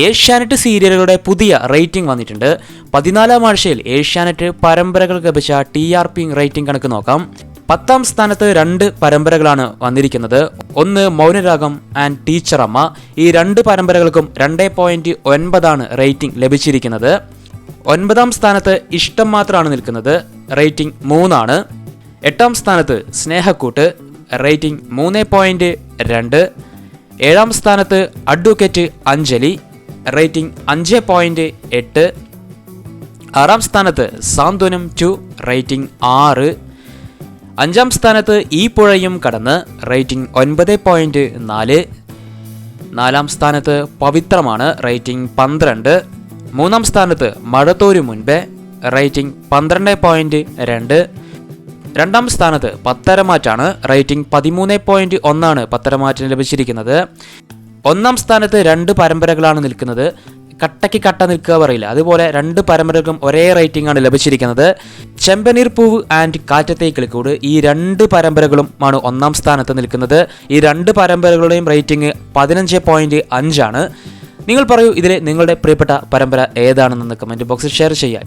ഏഷ്യാനെറ്റ് സീരിയലുകളുടെ പുതിയ റേറ്റിംഗ് വന്നിട്ടുണ്ട്. 14ാം ആഴ്ചയിൽ ഏഷ്യാനെറ്റ് പരമ്പരകൾ ലഭിച്ച TRP റേറ്റിംഗ് കണക്ക് നോക്കാം. 10ാം സ്ഥാനത്ത് 2 പരമ്പരകളാണ് വന്നിരിക്കുന്നത്. ഒന്ന് മൗനരാഗം ആൻഡ് ടീച്ചറമ്മ. ഈ 2 പരമ്പരകൾക്കും 2.9 റേറ്റിംഗ് ലഭിച്ചിരിക്കുന്നത്. 9ാം സ്ഥാനത്ത് ഇഷ്ടം മാത്രമാണ് നിൽക്കുന്നത്, റേറ്റിംഗ് 3. 8ാം സ്ഥാനത്ത് സ്നേഹക്കൂട്ട്, റേറ്റിംഗ് 3.2. 7ാം സ്ഥാനത്ത് അഡ്വക്കേറ്റ് അഞ്ജലി, റേറ്റിംഗ് 5.8. 6ാം സ്ഥാനത്ത് സാന്ത്വനം 2, റേറ്റിംഗ് 6. 5ാം സ്ഥാനത്ത് ഈ പുഴയും കടന്ന്, റേറ്റിംഗ് 9.4. 4ാം സ്ഥാനത്ത് പവിത്രമാണ്, റേറ്റിംഗ് 12. 3ാം സ്ഥാനത്ത് മഴത്തോരു മുൻപേ, റേറ്റിംഗ് 12.2. 2ാം സ്ഥാനത്ത് പത്തരമാറ്റാണ്, റേറ്റിംഗ് 13.1 പത്തരമാറ്റിന് ലഭിച്ചിരിക്കുന്നത്. 1ാം സ്ഥാനത്ത് 2 പരമ്പരകളാണ് നിൽക്കുന്നത്. കട്ടയ്ക്ക് കട്ട നിൽക്കുക പറയില്ല, അതുപോലെ 2 പരമ്പരകൾക്കും ഒരേ റേറ്റിംഗ് ആണ് ലഭിച്ചിരിക്കുന്നത്. ചെമ്പനീർ പൂവ് ആൻഡ് കാറ്റത്തെ കിളിക്കൂട്, ഈ 2 പരമ്പരകളും ആണ് 1ാം സ്ഥാനത്ത് നിൽക്കുന്നത്. ഈ 2 പരമ്പരകളുടെയും റേറ്റിംഗ് 15.5 ആണ്. നിങ്ങൾ പറയൂ, ഇതിലെ നിങ്ങളുടെ പ്രിയപ്പെട്ട പരമ്പര ഏതാണെന്ന് കമൻറ്റ് ബോക്സിൽ ഷെയർ ചെയ്യാം.